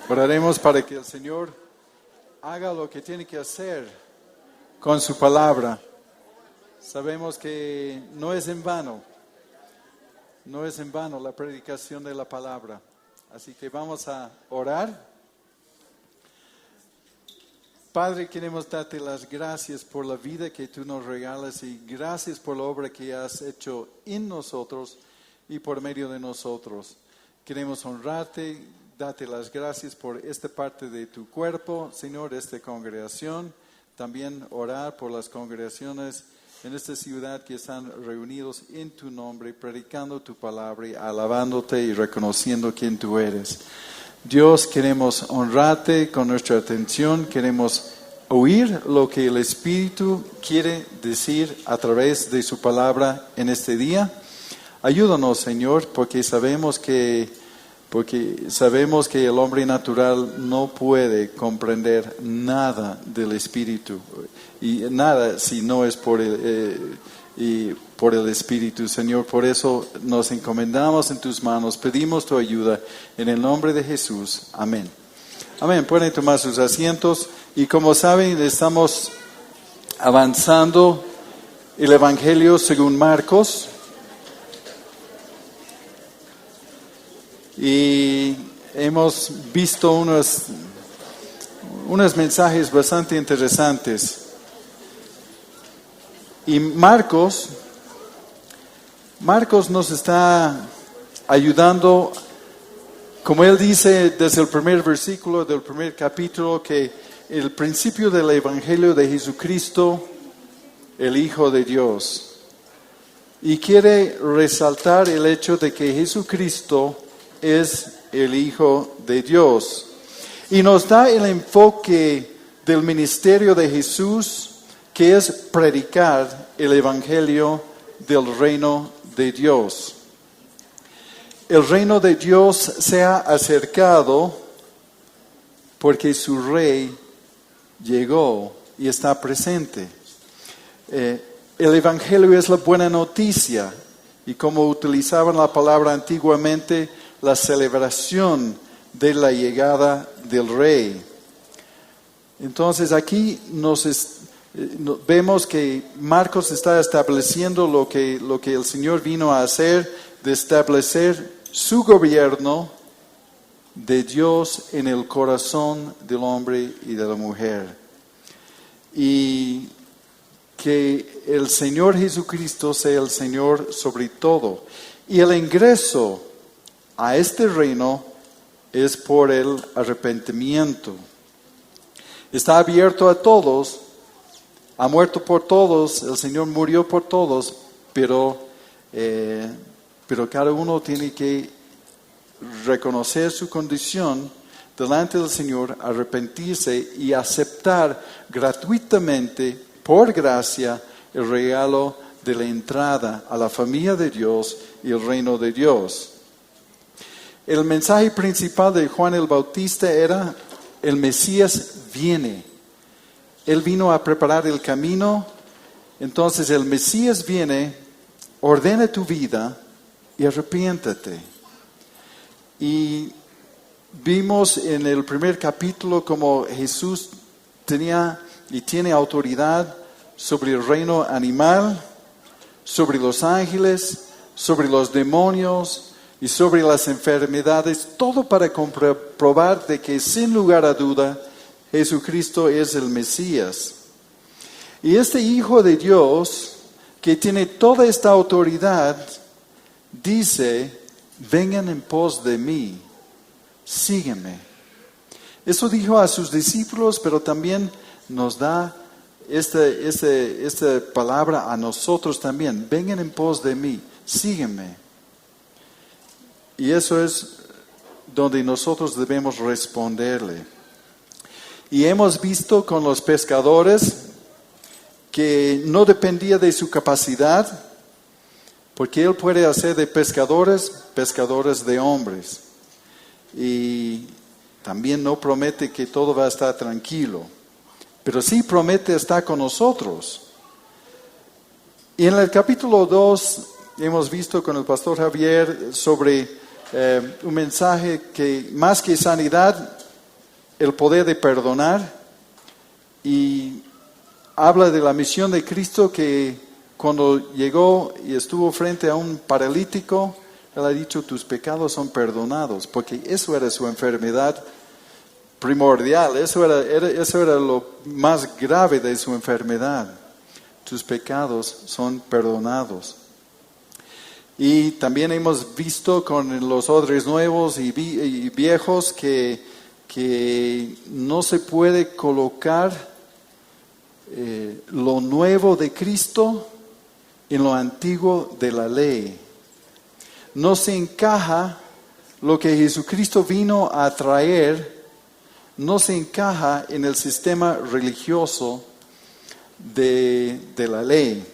Oraremos para que el Señor haga lo que tiene que hacer con su palabra. Sabemos que no es en vano la predicación de la palabra. Así que vamos a orar. Padre, queremos darte las gracias por la vida que tú nos regalas y gracias por la obra que has hecho en nosotros y por medio de nosotros. Queremos honrarte, darte las gracias por esta parte de tu cuerpo, Señor, esta congregación. También orar por las congregaciones en esta ciudad que están reunidos en tu nombre, predicando tu palabra, y alabándote y reconociendo quién tú eres. Dios, queremos honrarte con nuestra atención, queremos oír lo que el Espíritu quiere decir a través de su palabra en este día. Ayúdanos, Señor, porque sabemos que el hombre natural no puede comprender nada del Espíritu y nada si no es por el Espíritu, Señor. Por eso nos encomendamos en tus manos, pedimos tu ayuda en el nombre de Jesús. Amén. Amén. Pueden tomar sus asientos y como saben estamos avanzando el Evangelio según Marcos. Y hemos visto unos mensajes bastante interesantes. Y Marcos nos está ayudando, como él dice desde el primer versículo del primer capítulo, que el principio del Evangelio de Jesucristo, el Hijo de Dios. Y quiere resaltar el hecho de que Jesucristo es el Hijo de Dios. Y nos da el enfoque del ministerio de Jesús, que es predicar el Evangelio del reino de Dios. El reino de Dios se ha acercado porque su Rey llegó y está presente. El Evangelio es la buena noticia, y como utilizaban la palabra antiguamente, la celebración de la llegada del Rey. Entonces aquí vemos que Marcos está estableciendo lo que el Señor vino a hacer, de establecer su gobierno de Dios en el corazón del hombre y de la mujer. Y que el Señor Jesucristo sea el Señor sobre todo. Y el ingreso a este reino es por el arrepentimiento. Está abierto a todos, ha muerto por todos, el Señor murió por todos, pero cada uno tiene que reconocer su condición delante del Señor, arrepentirse y aceptar gratuitamente, por gracia, el regalo de la entrada a la familia de Dios y el reino de Dios. El mensaje principal de Juan el Bautista era: el Mesías viene. Él vino a preparar el camino. Entonces el Mesías viene, ordena tu vida y arrepiéntate. Y vimos en el primer capítulo cómo Jesús tenía y tiene autoridad sobre el reino animal, sobre los ángeles, sobre los demonios y sobre las enfermedades, todo para comprobar de que sin lugar a duda Jesucristo es el Mesías. Y este Hijo de Dios, que tiene toda esta autoridad, dice: vengan en pos de mí, sígueme. Eso dijo a sus discípulos, pero también nos da esta palabra a nosotros también: vengan en pos de mí, sígueme. Y eso es donde nosotros debemos responderle. Y hemos visto con los pescadores que no dependía de su capacidad, porque Él puede hacer de pescadores de hombres. Y también no promete que todo va a estar tranquilo, pero sí promete estar con nosotros. Y en el capítulo 2 hemos visto con el pastor Javier sobre un mensaje que más que sanidad el poder de perdonar y habla de la misión de Cristo, que cuando llegó y estuvo frente a un paralítico, Él ha dicho, tus pecados son perdonados, porque eso era su enfermedad primordial, eso era lo más grave de su enfermedad. Tus pecados son perdonados. Y también hemos visto con los odres nuevos y viejos que no se puede colocar lo nuevo de Cristo en lo antiguo de la ley. No se encaja lo que Jesucristo vino a traer, no se encaja en el sistema religioso de la ley.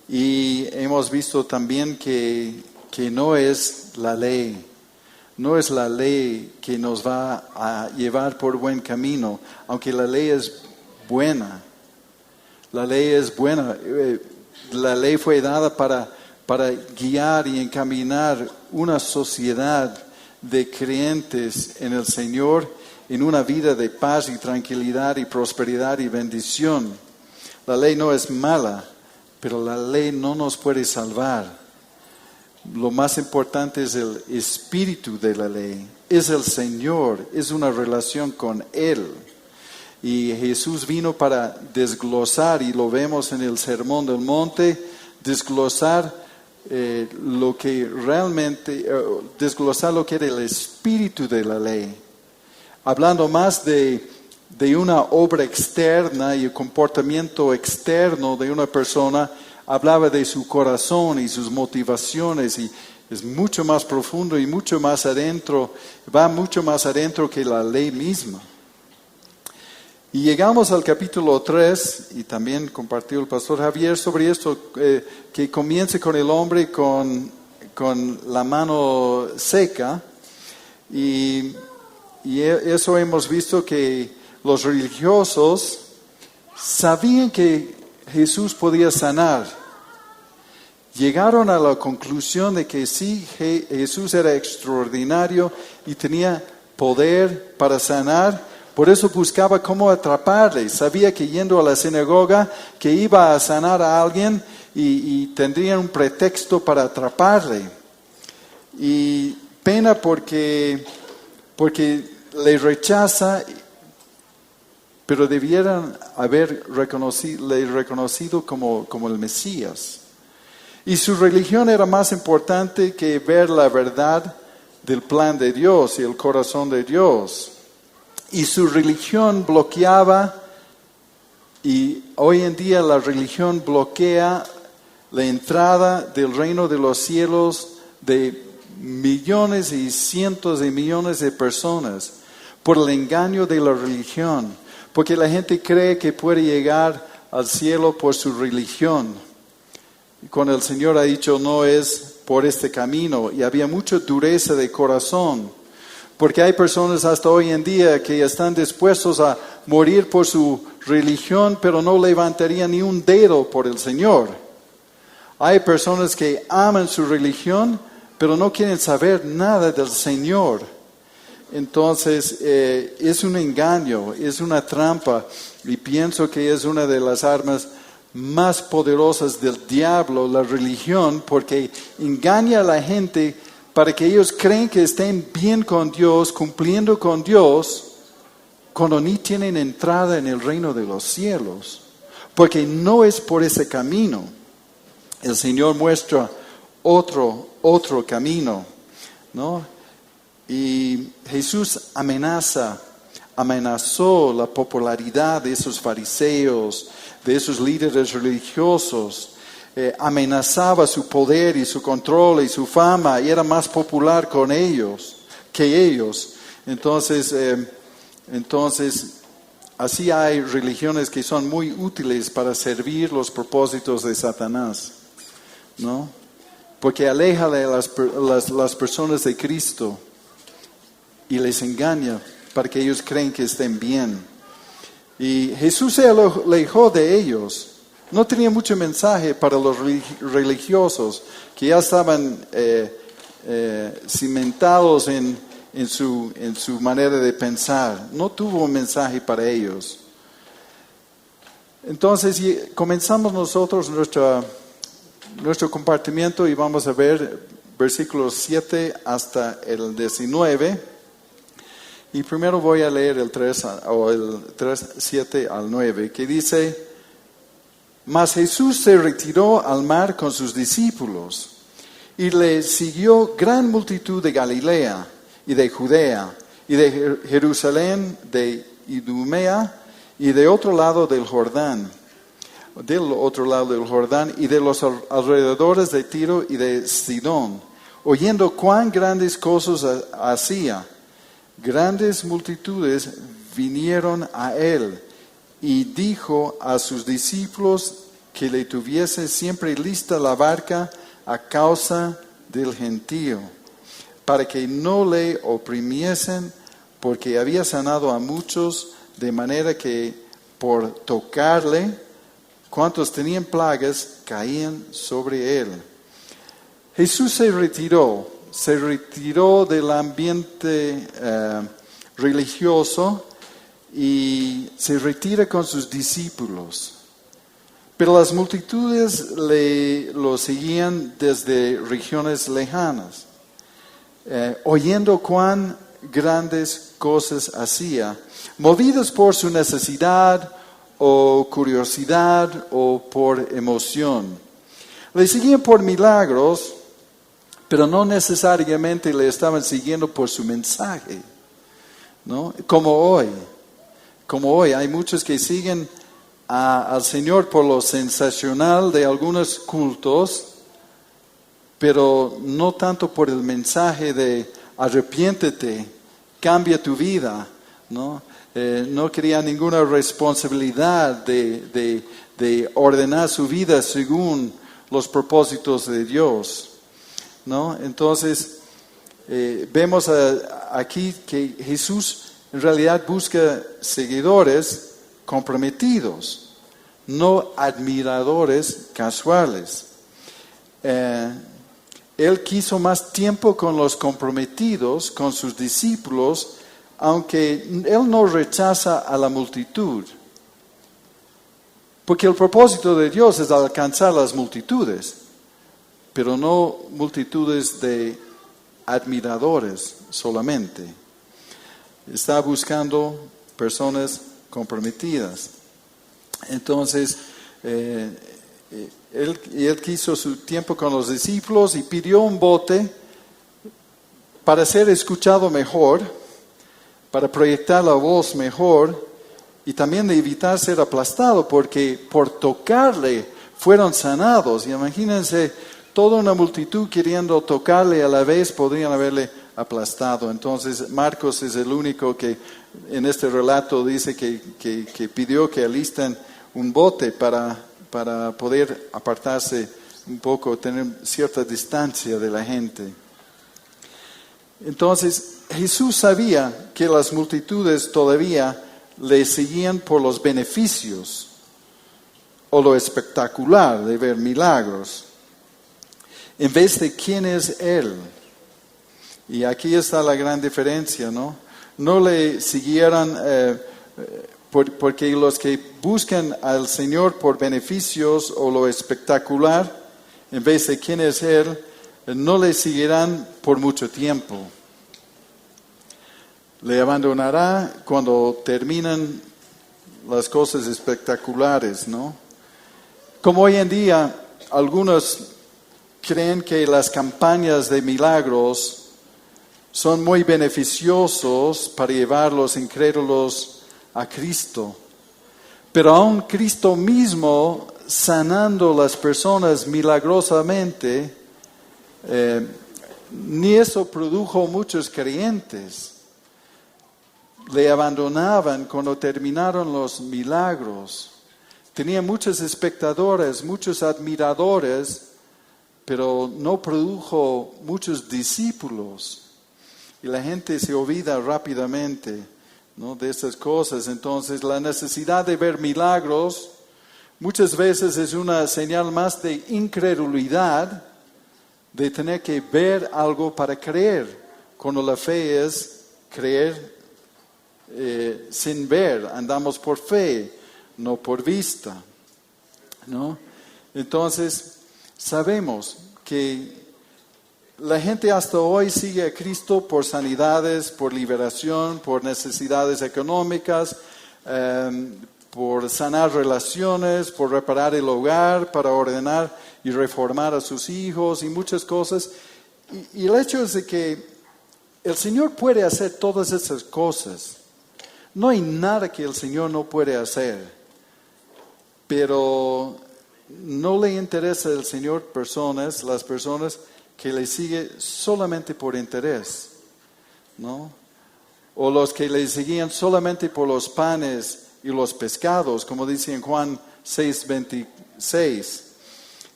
Y hemos visto también que no es la ley. No es la ley que nos va a llevar por buen camino, aunque la ley es buena. La ley es buena. La ley fue dada para guiar y encaminar una sociedad de creyentes en el Señor en una vida de paz y tranquilidad y prosperidad y bendición. La ley no es mala, pero la ley no nos puede salvar. Lo más importante es el espíritu de la ley, es el Señor, es una relación con Él. Y Jesús vino para desglosar, y lo vemos en el Sermón del Monte, desglosar lo que realmente, desglosar lo que era el espíritu de la ley. Hablando más de una obra externa y el comportamiento externo de una persona, hablaba de su corazón y sus motivaciones, y es mucho más profundo y mucho más adentro, va mucho más adentro que la ley misma. Y llegamos al capítulo 3, y también compartió el pastor Javier sobre esto, que comienza con el hombre con la mano seca, y eso hemos visto que los religiosos sabían que Jesús podía sanar. Llegaron a la conclusión de que sí, Jesús era extraordinario y tenía poder para sanar. Por eso buscaba cómo atraparle. Sabía que yendo a la sinagoga que iba a sanar a alguien y tendrían un pretexto para atraparle. Y pena porque le rechaza, pero debieran haber reconocido como el Mesías. Y su religión era más importante que ver la verdad del plan de Dios y el corazón de Dios. Y su religión bloqueaba, y hoy en día la religión bloquea la entrada del reino de los cielos de millones y cientos de millones de personas por el engaño de la religión. Porque la gente cree que puede llegar al cielo por su religión. Cuando el Señor ha dicho no es por este camino, y había mucha dureza de corazón, porque hay personas hasta hoy en día que están dispuestos a morir por su religión, pero no levantarían ni un dedo por el Señor. Hay personas que aman su religión, pero no quieren saber nada del Señor. Entonces es un engaño, es una trampa, y pienso que es una de las armas más poderosas del diablo, la religión, porque engaña a la gente para que ellos creen que estén bien con Dios, cumpliendo con Dios, cuando ni tienen entrada en el reino de los cielos, porque no es por ese camino. El Señor muestra otro camino, ¿no? Y Jesús amenazó la popularidad de esos fariseos, de esos líderes religiosos, amenazaba su poder y su control y su fama, y era más popular con ellos que ellos. Entonces, así hay religiones que son muy útiles para servir los propósitos de Satanás, ¿no? Porque aleja a las personas de Cristo y les engaña para que ellos creen que estén bien. Y Jesús se alejó de ellos. No tenía mucho mensaje para los religiosos que ya estaban cimentados en en su manera de pensar. No tuvo un mensaje para ellos. Entonces comenzamos nosotros nuestro compartimiento y vamos a ver versículos 7 hasta el 19. Y primero voy a leer el 3, 7 al 9, que dice: Mas Jesús se retiró al mar con sus discípulos, y le siguió gran multitud de Galilea, y de Judea, y de Jerusalén, de Idumea, y de otro lado del Jordán, y de los alrededores de Tiro y de Sidón, oyendo cuán grandes cosas hacía. Grandes multitudes vinieron a él, y dijo a sus discípulos que le tuviese siempre lista la barca a causa del gentío, para que no le oprimiesen, porque había sanado a muchos, de manera que por tocarle, cuantos tenían plagas caían sobre él. Jesús se retiró del ambiente religioso y se retira con sus discípulos. Pero las multitudes lo seguían desde regiones lejanas, oyendo cuán grandes cosas hacía, movidos por su necesidad o curiosidad o por emoción. Le seguían por milagros, pero no necesariamente le estaban siguiendo por su mensaje, ¿no? Como hoy hay muchos que siguen al Señor por lo sensacional de algunos cultos, pero no tanto por el mensaje de arrepiéntete, cambia tu vida, ¿no? No quería ninguna responsabilidad de ordenar su vida según los propósitos de Dios, ¿no? Entonces, vemos aquí que Jesús en realidad busca seguidores comprometidos, no admiradores casuales. Él quiso más tiempo con los comprometidos, con sus discípulos, aunque Él no rechaza a la multitud. Porque el propósito de Dios es alcanzar las multitudes, pero no multitudes de admiradores solamente. Está buscando personas comprometidas. Entonces, él quiso su tiempo con los discípulos y pidió un bote para ser escuchado mejor, para proyectar la voz mejor y también de evitar ser aplastado, porque por tocarle fueron sanados. Y imagínense, toda una multitud queriendo tocarle a la vez, podrían haberle aplastado. Entonces Marcos es el único que en este relato dice que pidió que alisten un bote para poder apartarse un poco, tener cierta distancia de la gente. Entonces Jesús sabía que las multitudes todavía le seguían por los beneficios o lo espectacular de ver milagros, en vez de quién es Él. Y aquí está la gran diferencia, ¿no? No le siguieran porque los que buscan al Señor por beneficios o lo espectacular, en vez de quién es Él, no le seguirán por mucho tiempo. Le abandonará cuando terminan las cosas espectaculares, ¿no? Como hoy en día, algunos creen que las campañas de milagros son muy beneficiosos para llevar los incrédulos a Cristo. Pero aún Cristo mismo, sanando las personas milagrosamente, ni eso produjo muchos creyentes. Le abandonaban cuando terminaron los milagros. Tenía muchos espectadores, muchos admiradores, pero no produjo muchos discípulos. Y la gente se olvida rápidamente, ¿no?, de estas cosas. Entonces, la necesidad de ver milagros muchas veces es una señal más de incredulidad, de tener que ver algo para creer, cuando la fe es creer sin ver, andamos por fe, no por vista, ¿no? Entonces, sabemos que la gente hasta hoy sigue a Cristo por sanidades, por liberación, por necesidades económicas, por sanar relaciones, por reparar el hogar, para ordenar y reformar a sus hijos y muchas cosas. Y el hecho es de que el Señor puede hacer todas esas cosas. No hay nada que el Señor no puede hacer, pero no le interesa al Señor las personas que le siguen solamente por interés, ¿no? O los que le seguían solamente por los panes y los pescados, como dice en Juan 6:26,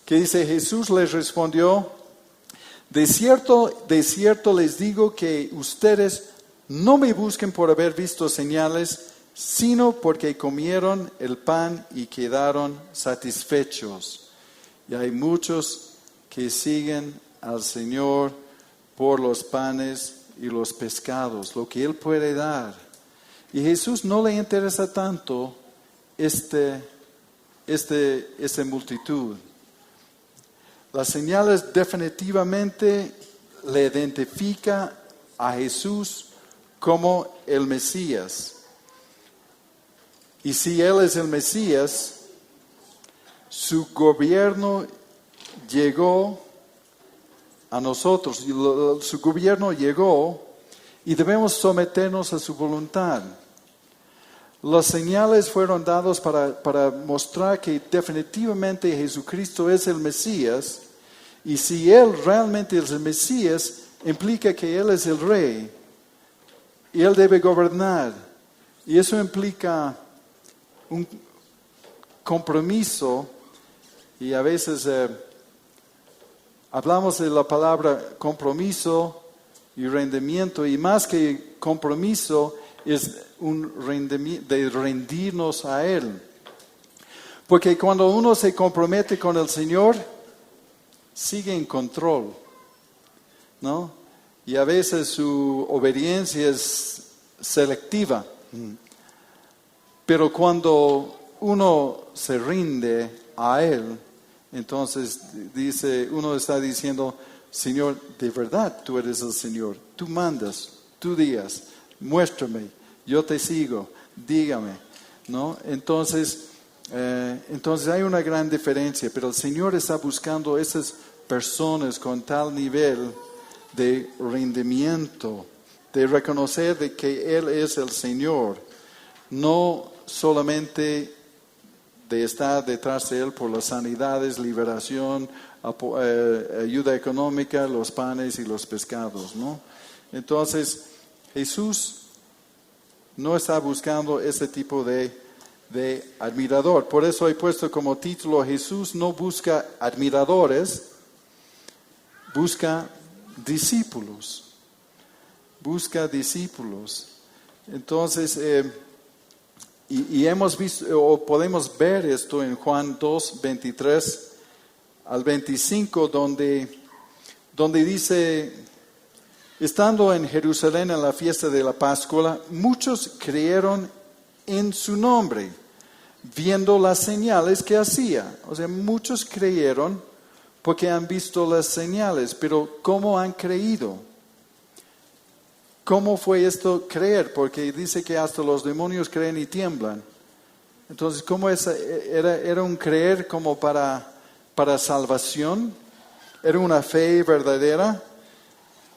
que dice: Jesús les respondió: de cierto les digo que ustedes no me busquen por haber visto señales, sino porque comieron el pan y quedaron satisfechos. Y hay muchos que siguen al Señor por los panes y los pescados, lo que Él puede dar. Y Jesús no le interesa tanto esta multitud. Las señales definitivamente le identifica a Jesús como el Mesías. Y si Él es el Mesías, su gobierno llegó a nosotros. Su gobierno llegó y debemos someternos a su voluntad. Las señales fueron dadas para mostrar que definitivamente Jesucristo es el Mesías. Y si Él realmente es el Mesías, implica que Él es el Rey. Y Él debe gobernar. Y eso implica un compromiso. Y a veces hablamos de la palabra compromiso y rendimiento. Y más que compromiso, es de rendirnos a Él. Porque cuando uno se compromete con el Señor, sigue en control, ¿no? Y a veces su obediencia es selectiva. Pero cuando uno se rinde a Él, entonces uno está diciendo: Señor, de verdad tú eres el Señor. Tú mandas, tú digas, muéstrame, yo te sigo, dígame, ¿no? Entonces hay una gran diferencia, pero el Señor está buscando esas personas con tal nivel de rendimiento, de reconocer de que Él es el Señor, no solamente de estar detrás de Él por las sanidades, liberación, ayuda económica, los panes y los pescados, ¿no? Entonces, Jesús no está buscando ese tipo de admirador. Por eso he puesto como título: Jesús no busca admiradores, busca discípulos. Busca discípulos. Entonces, y hemos visto, o podemos ver esto en Juan 2, 23 al 25, donde dice: estando en Jerusalén en la fiesta de la Pascua, muchos creyeron en su nombre, viendo las señales que hacía. O sea, muchos creyeron porque han visto las señales, pero ¿cómo han creído? ¿Cómo fue esto creer? Porque dice que hasta los demonios creen y tiemblan. Entonces, ¿cómo era un creer como para salvación? ¿Era una fe verdadera?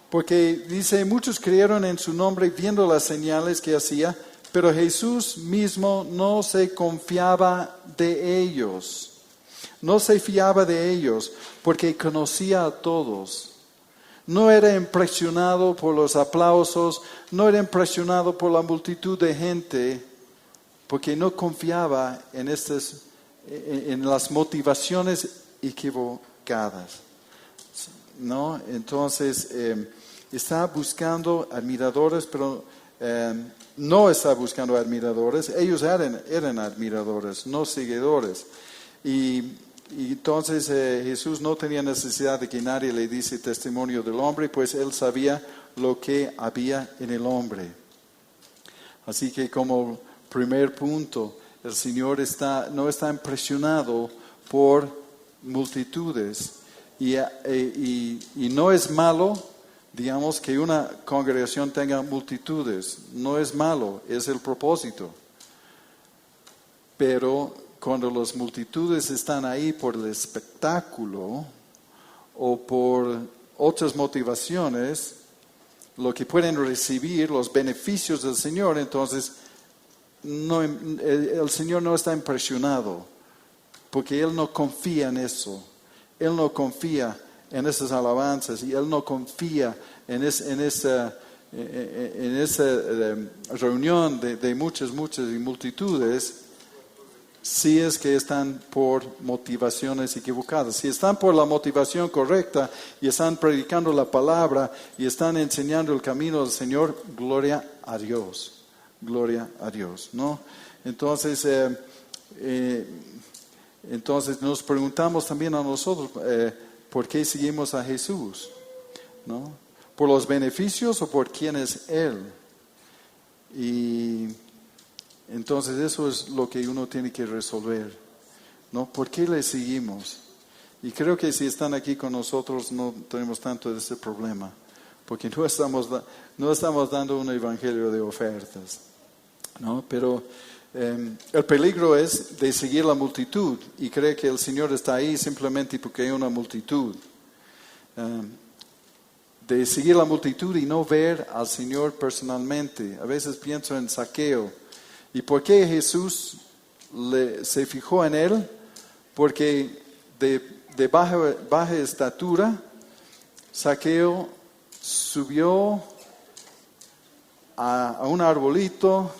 Porque dice: muchos creyeron en su nombre viendo las señales que hacía, pero Jesús mismo no se confiaba de ellos. No se fiaba de ellos porque conocía a todos. No era impresionado por los aplausos, no era impresionado por la multitud de gente, porque no confiaba en las motivaciones equivocadas, ¿no? Entonces, está buscando admiradores, pero no está buscando admiradores. Ellos eran admiradores, no seguidores. Y entonces Jesús no tenía necesidad de que nadie le diese testimonio del hombre, pues Él sabía lo que había en el hombre. Así que como primer punto, el Señor no está impresionado por multitudes y no es malo, digamos, que una congregación tenga multitudes. No es malo, es el propósito. Pero cuando las multitudes están ahí por el espectáculo o por otras motivaciones, lo que pueden recibir, los beneficios del Señor, entonces el Señor no está impresionado, porque Él no confía en eso. Él no confía en esas alabanzas y Él no confía en esa reunión de muchas y multitudes, si es que están por motivaciones equivocadas. Si están por la motivación correcta y están predicando la palabra y están enseñando el camino del Señor, gloria a Dios. Gloria a Dios, ¿no? Entonces nos preguntamos también a nosotros, ¿por qué seguimos a Jesús? ¿No? ¿Por los beneficios o por quién es Él? Y entonces eso es lo que uno tiene que resolver, ¿no? ¿Por qué le seguimos? Y creo que si están aquí con nosotros no tenemos tanto de ese problema, porque no estamos dando un evangelio de ofertas, ¿no? Pero el peligro es de seguir la multitud y creer que el Señor está ahí simplemente porque hay una multitud. De seguir la multitud y no ver al Señor personalmente. A veces pienso en Zaqueo. ¿Y por qué Jesús se fijó en él? Porque de baja estatura, Zaqueo subió a un arbolito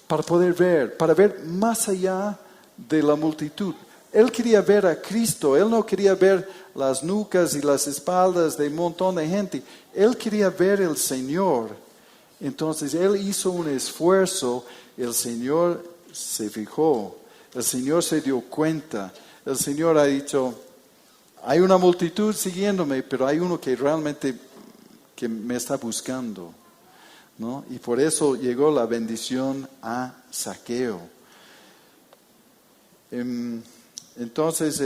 para ver más allá de la multitud. Él quería ver a Cristo, él no quería ver las nucas y las espaldas de un montón de gente. Él quería ver el Señor. Entonces él hizo un esfuerzo, el Señor se fijó, el Señor se dio cuenta, el Señor ha dicho, hay una multitud siguiéndome, pero hay uno que realmente que me está buscando, ¿no? Y por eso llegó la bendición a Zaqueo. Entonces,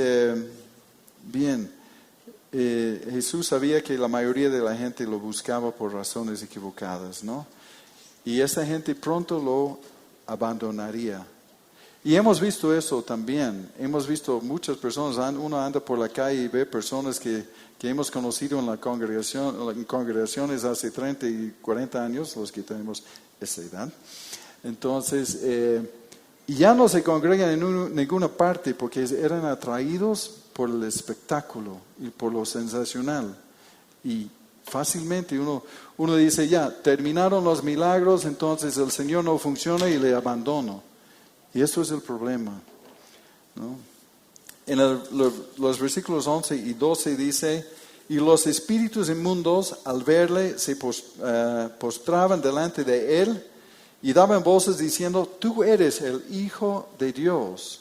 Jesús sabía que la mayoría de la gente lo buscaba por razones equivocadas, ¿no? Y esa gente pronto lo abandonaría. Y hemos visto eso también. Hemos visto muchas personas, uno anda por la calle y ve personas que hemos conocido en congregaciones hace 30 y 40 años, los que tenemos esa edad. Entonces, y ya no se congregan en ninguna parte porque eran atraídos por el espectáculo y por lo sensacional. Y fácilmente uno dice, ya, terminaron los milagros, entonces el Señor no funciona y le abandono. Y eso es el problema, ¿no? En los versículos 11 y 12 dice, y los espíritus inmundos al verle se postraban delante de él y daban voces diciendo, tú eres el Hijo de Dios.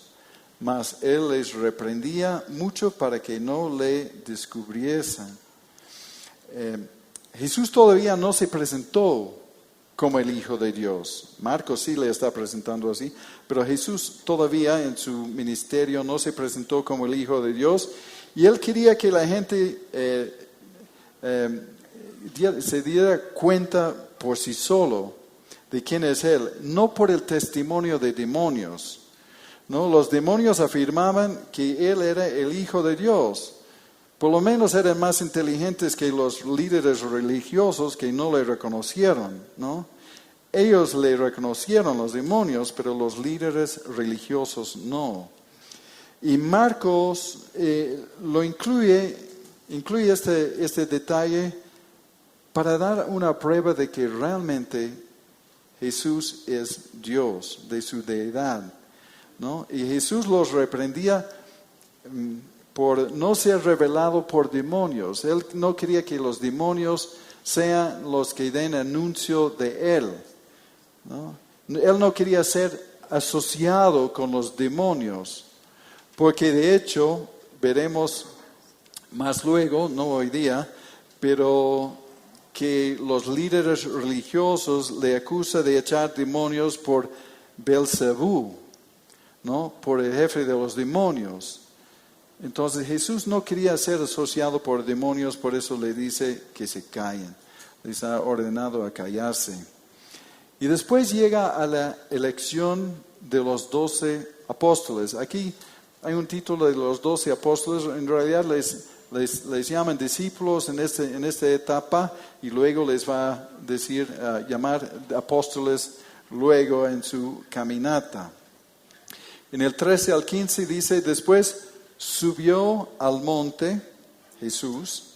Mas él les reprendía mucho para que no le descubriesen. Jesús todavía no se presentó como el Hijo de Dios. Marcos sí le está presentando así, pero Jesús todavía en su ministerio no se presentó como el Hijo de Dios, y él quería que la gente se diera cuenta por sí solo de quién es él, no por el testimonio de demonios. ¿No? Los demonios afirmaban que él era el Hijo de Dios. Por lo menos eran más inteligentes que los líderes religiosos que no le reconocieron, ¿no? Ellos le reconocieron, los demonios, pero los líderes religiosos no. Y Marcos lo incluye este detalle para dar una prueba de que realmente Jesús es Dios, de su deidad, ¿no? Y Jesús los reprendía por no ser revelado por demonios. Él no quería que los demonios sean los que den anuncio de él, ¿no? Él no quería ser asociado con los demonios, porque de hecho veremos más luego, no hoy día, pero que los líderes religiosos le acusan de echar demonios por Belcebú, ¿no? Por el jefe de los demonios. Entonces Jesús no quería ser asociado por demonios, por eso le dice que se callen. Les ha ordenado a callarse. Y después llega a la elección de los 12 apóstoles. Aquí hay un título de los 12 apóstoles. En realidad les llaman discípulos en esta etapa y luego les va a llamar apóstoles luego en su caminata. En el 13 al 15 dice, después subió al monte Jesús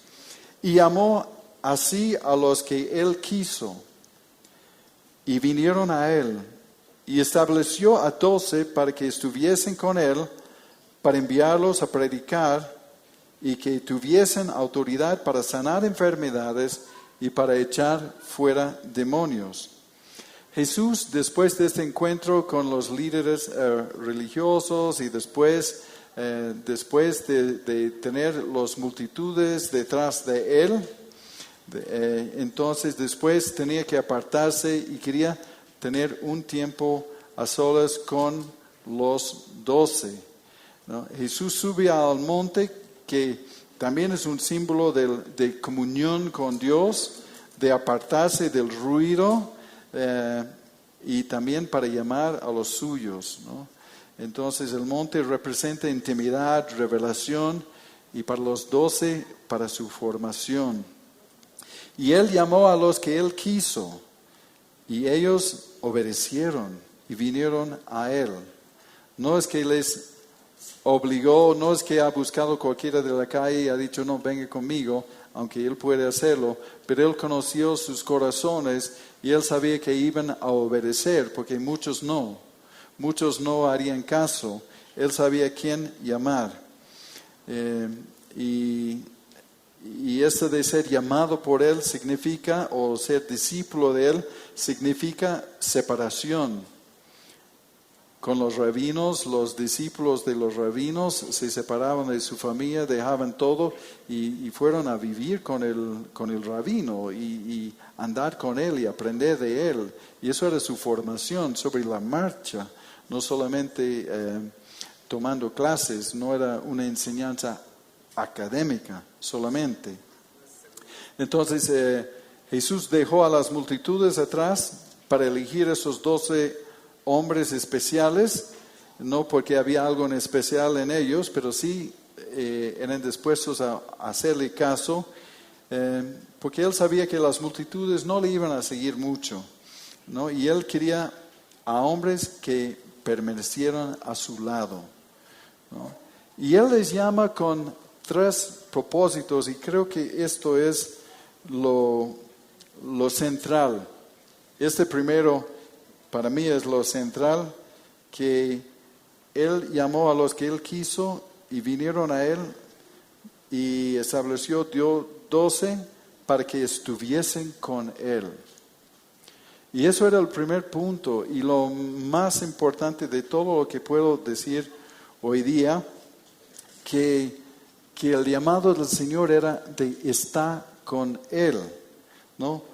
y llamó así a los que él quiso y vinieron a él y estableció a 12 para que estuviesen con él, para enviarlos a predicar y que tuviesen autoridad para sanar enfermedades y para echar fuera demonios. Jesús, después de este encuentro con los líderes religiosos y después de tener las multitudes detrás de él, entonces después tenía que apartarse y quería tener un tiempo a solas con los 12, ¿no? Jesús sube al monte, que también es un símbolo de comunión con Dios, de apartarse del ruido y también para llamar a los suyos, ¿no? Entonces el monte representa intimidad, revelación y para los 12 para su formación. Y él llamó a los que él quiso y ellos obedecieron y vinieron a él. No es que les obligó, no es que ha buscado cualquiera de la calle y ha dicho no, venga conmigo, aunque él puede hacerlo, pero él conoció sus corazones y él sabía que iban a obedecer, porque muchos no harían caso. Él sabía quién llamar. Y esto de ser llamado por él significa, o ser discípulo de él, significa separación. Con los rabinos, los discípulos de los rabinos se separaban de su familia, dejaban todo y fueron a vivir con el rabino y andar con él y aprender de él. Y eso era su formación sobre la marcha, no solamente tomando clases, no era una enseñanza académica solamente. Entonces Jesús dejó a las multitudes atrás para elegir esos 12 hombres especiales, no porque había algo en especial en ellos, pero sí eran dispuestos a hacerle caso, porque él sabía que las multitudes no le iban a seguir mucho, ¿no? Y él quería a hombres que permanecieran a su lado, ¿no? Y él les llama con 3 propósitos, y creo que esto es lo central. Este primero, para mí, es lo central, que él llamó a los que él quiso y vinieron a él y dio 12 para que estuviesen con él. Y eso era el primer punto y lo más importante de todo lo que puedo decir hoy día, que el llamado del Señor era de estar con él, ¿no?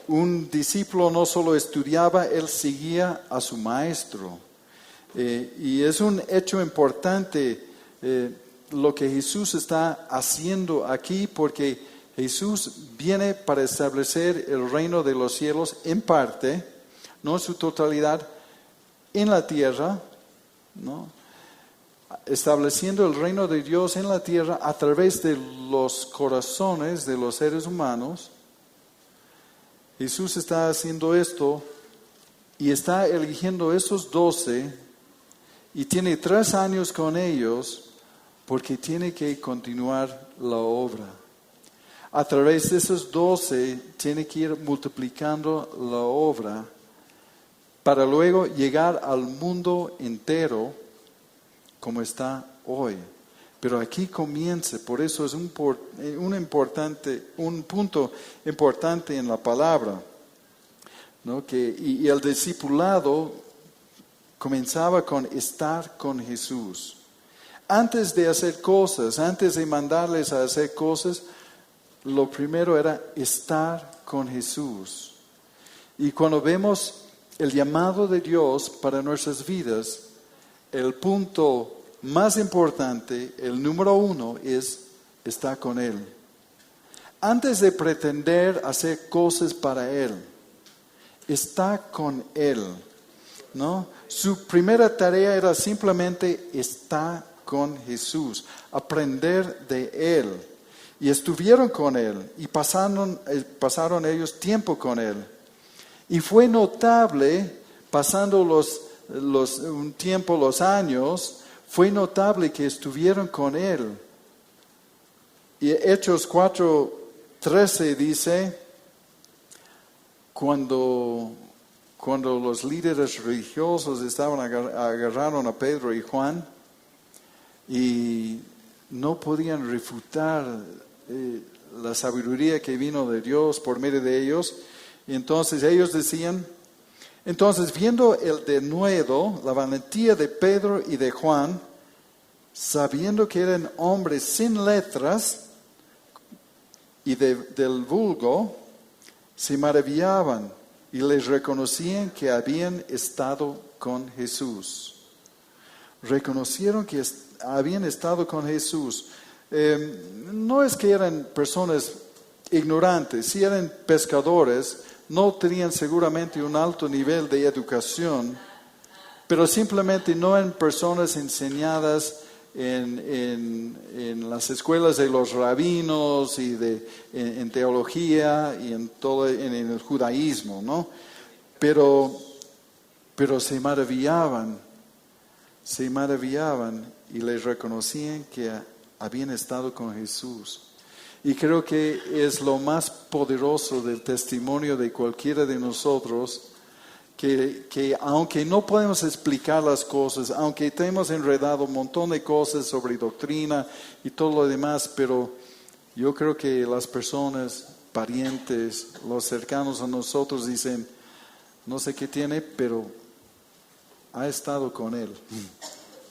Un discípulo no solo estudiaba, él seguía a su maestro. Y es un hecho importante lo que Jesús está haciendo aquí, porque Jesús viene para establecer el reino de los cielos en parte, no en su totalidad, en la tierra, ¿no? Estableciendo el reino de Dios en la tierra a través de los corazones de los seres humanos. Jesús está haciendo esto y está eligiendo esos 12 y tiene 3 años con ellos porque tiene que continuar la obra. A través de esos 12 tiene que ir multiplicando la obra para luego llegar al mundo entero como está hoy. Pero aquí comienza, por eso es un punto importante en la palabra, ¿no? Y el discipulado comenzaba con estar con Jesús. Antes de hacer cosas, antes de mandarles a hacer cosas, lo primero era estar con Jesús. Y cuando vemos el llamado de Dios para nuestras vidas, el punto más importante, el número 1, es estar con Él. Antes de pretender hacer cosas para Él, está con Él, ¿no? Su primera tarea era simplemente estar con Jesús, aprender de Él. Y estuvieron con Él y pasaron ellos tiempo con Él. Y fue notable, pasando los años, fue notable que estuvieron con Él. Y Hechos 4:13 dice, cuando los líderes religiosos agarraron a Pedro y Juan y no podían refutar la sabiduría que vino de Dios por medio de ellos, y entonces ellos decían, entonces viendo el denuedo, la valentía de Pedro y de Juan, sabiendo que eran hombres sin letras y del vulgo, se maravillaban y les reconocían que habían estado con Jesús. Reconocieron que habían estado con Jesús. No es que eran personas ignorantes, si eran pescadores, no tenían seguramente un alto nivel de educación, pero simplemente no eran personas enseñadas en las escuelas de los rabinos y en teología y en el judaísmo, ¿no? Pero se maravillaban y les reconocían que habían estado con Jesús. Y creo que es lo más poderoso del testimonio de cualquiera de nosotros, que aunque no podemos explicar las cosas, aunque tenemos enredado un montón de cosas sobre doctrina y todo lo demás, pero yo creo que las personas, parientes, los cercanos a nosotros dicen, no sé qué tiene, pero ha estado con Él,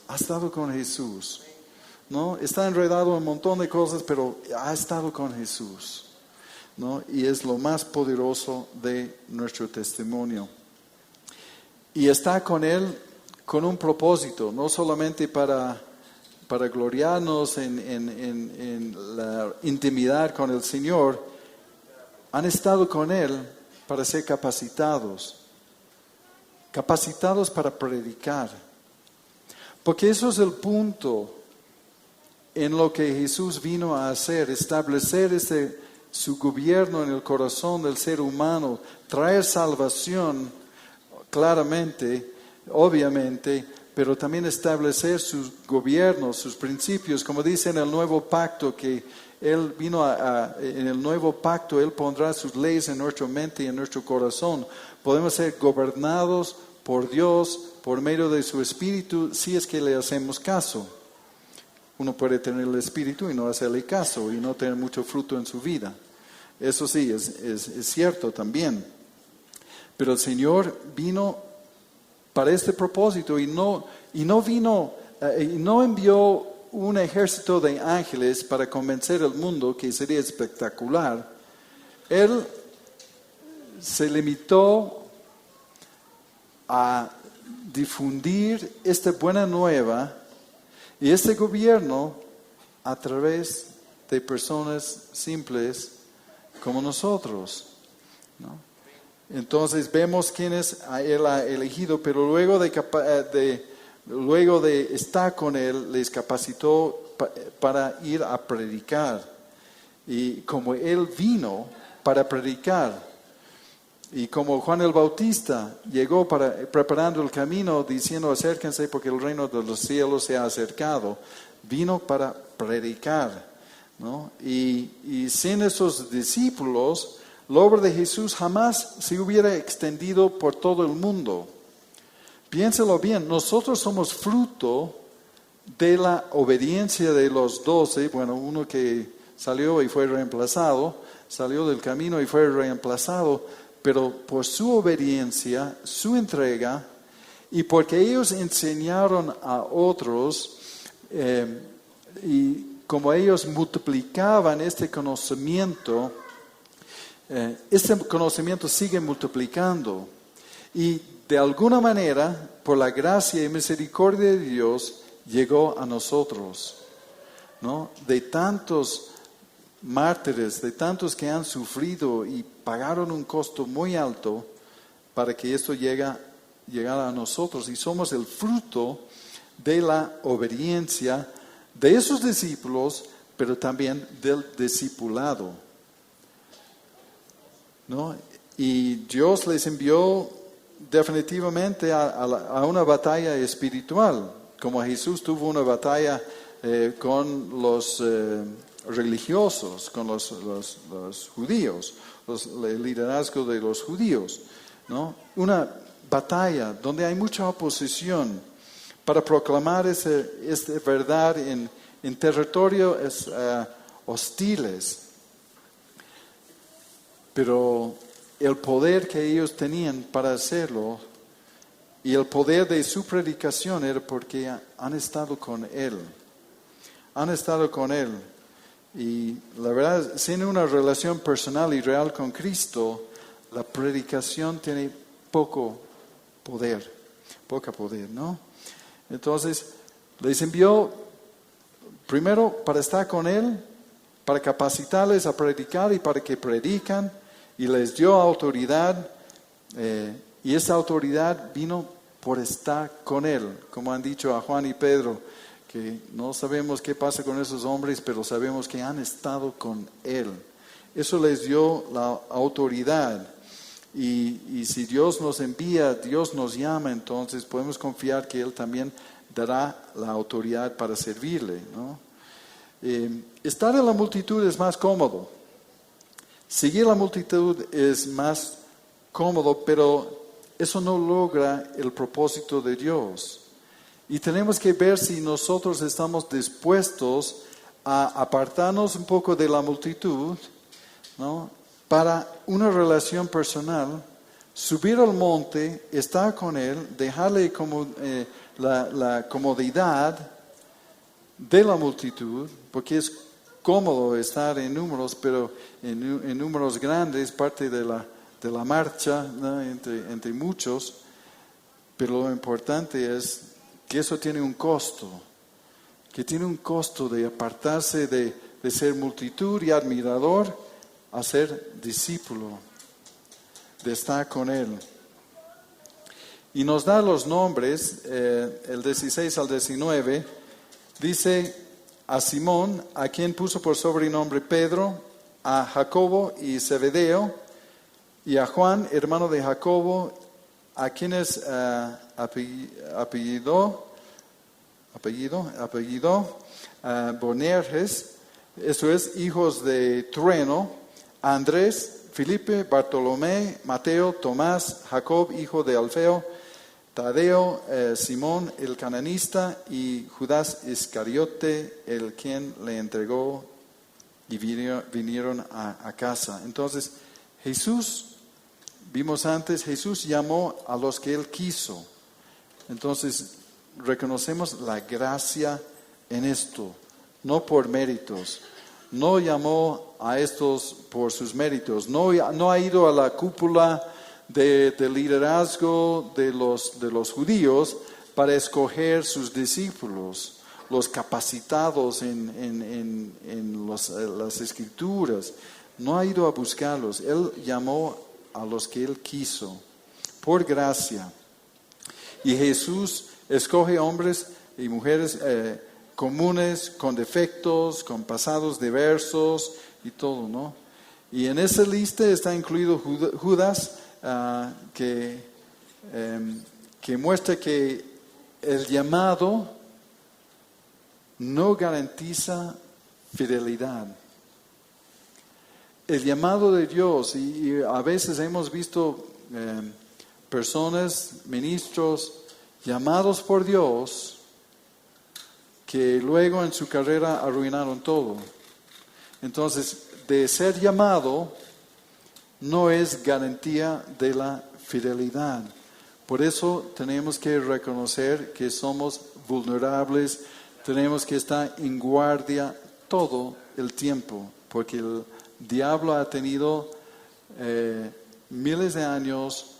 ha estado con Jesús, ¿no? Está enredado en un montón de cosas, pero ha estado con Jesús, ¿no? Y es lo más poderoso de nuestro testimonio. Y está con Él con un propósito, no solamente para gloriarnos en la intimidad con el Señor, han estado con Él para ser capacitados para predicar. Porque eso es el punto en lo que Jesús vino a hacer, establecer su gobierno en el corazón del ser humano, traer salvación claramente, obviamente, pero también establecer su gobierno, sus principios, como dice en el nuevo pacto, que Él vino en el nuevo pacto, Él pondrá sus leyes en nuestra mente y en nuestro corazón. Podemos ser gobernados por Dios, por medio de su Espíritu, si es que le hacemos caso. Uno puede tener el Espíritu y no hacerle caso, y no tener mucho fruto en su vida. Eso sí, es cierto también. Pero el Señor vino para este propósito y no envió un ejército de ángeles para convencer al mundo, que sería espectacular. Él se limitó a difundir esta buena nueva y este gobierno a través de personas simples como nosotros, ¿no? Entonces vemos quiénes Él ha elegido, pero luego de estar con Él, les capacitó para ir a predicar. Y como Él vino para predicar, y como Juan el Bautista llegó preparando el camino, diciendo acérquense porque el reino de los cielos se ha acercado, vino para predicar, ¿no? Y sin esos discípulos, la obra de Jesús jamás se hubiera extendido por todo el mundo. Piénselo bien, nosotros somos fruto de la obediencia de los 12, bueno, uno que salió y fue reemplazado, salió del camino y fue reemplazado, pero por su obediencia, su entrega, y porque ellos enseñaron a otros, y como ellos multiplicaban este conocimiento sigue multiplicando. Y de alguna manera, por la gracia y misericordia de Dios, llegó a nosotros, ¿no? De tantos mártires, de tantos que han sufrido y pagaron un costo muy alto para que esto llegara a nosotros. Y somos el fruto de la obediencia de esos discípulos, pero también del discipulado, ¿no? Y Dios les envió definitivamente a una batalla espiritual, como Jesús tuvo una batalla con los religiosos, con los judíos, el liderazgo de los judíos, ¿no? Una batalla donde hay mucha oposición para proclamar esta verdad en territorios hostiles. Pero el poder que ellos tenían para hacerlo y el poder de su predicación era porque han estado con Él. Han estado con Él. Y la verdad, sin una relación personal y real con Cristo, la predicación tiene poca poder, ¿no? Entonces, les envió primero para estar con Él, para capacitarles a predicar y para que predican, y les dio autoridad, y esa autoridad vino por estar con Él, como han dicho a Juan y Pedro, que no sabemos qué pasa con esos hombres, pero sabemos que han estado con Él. Eso les dio la autoridad. Y si Dios nos envía, Dios nos llama, entonces podemos confiar que Él también dará la autoridad para servirle, ¿no? Estar en la multitud es más cómodo. Seguir la multitud es más cómodo, pero eso no logra el propósito de Dios. Y tenemos que ver si nosotros estamos dispuestos a apartarnos un poco de la multitud, ¿no? Para una relación personal, subir al monte, estar con Él, dejarle la comodidad de la multitud, porque es cómodo estar en números, pero en números grandes, parte de la marcha, ¿no? entre muchos, pero lo importante es que eso tiene un costo, que tiene un costo de apartarse de ser multitud y admirador, a ser discípulo, de estar con Él. Y nos da los nombres, el 16 al 19, dice a Simón, a quien puso por sobrenombre Pedro, a Jacobo y Zebedeo, y a Juan, hermano de Jacobo, a quienes apellidó Boanerges, esto es, hijos de Trueno, Andrés, Felipe, Bartolomé, Mateo, Tomás, Jacob, hijo de Alfeo, Tadeo, Simón el cananista y Judas Iscariote, el quien le entregó, y vinieron a casa. Entonces, vimos antes, Jesús llamó a los que Él quiso. Entonces, reconocemos la gracia en esto, no por méritos. No llamó a estos por sus méritos, no ha ido a la cúpula de liderazgo de los judíos para escoger sus discípulos, los capacitados en las escrituras. No ha ido a buscarlos, Él llamó a los que Él quiso, por gracia. Y Jesús escoge hombres y mujeres comunes, con defectos, con pasados diversos y todo, ¿no? Y en esa lista está incluido Judas, que muestra que el llamado no garantiza fidelidad. El llamado de Dios, y a veces hemos visto personas, ministros, llamados por Dios, que luego en su carrera arruinaron todo. Entonces, de ser llamado no es garantía de la fidelidad. Por eso tenemos que reconocer que somos vulnerables, tenemos que estar en guardia todo el tiempo, porque el diablo ha tenido miles de años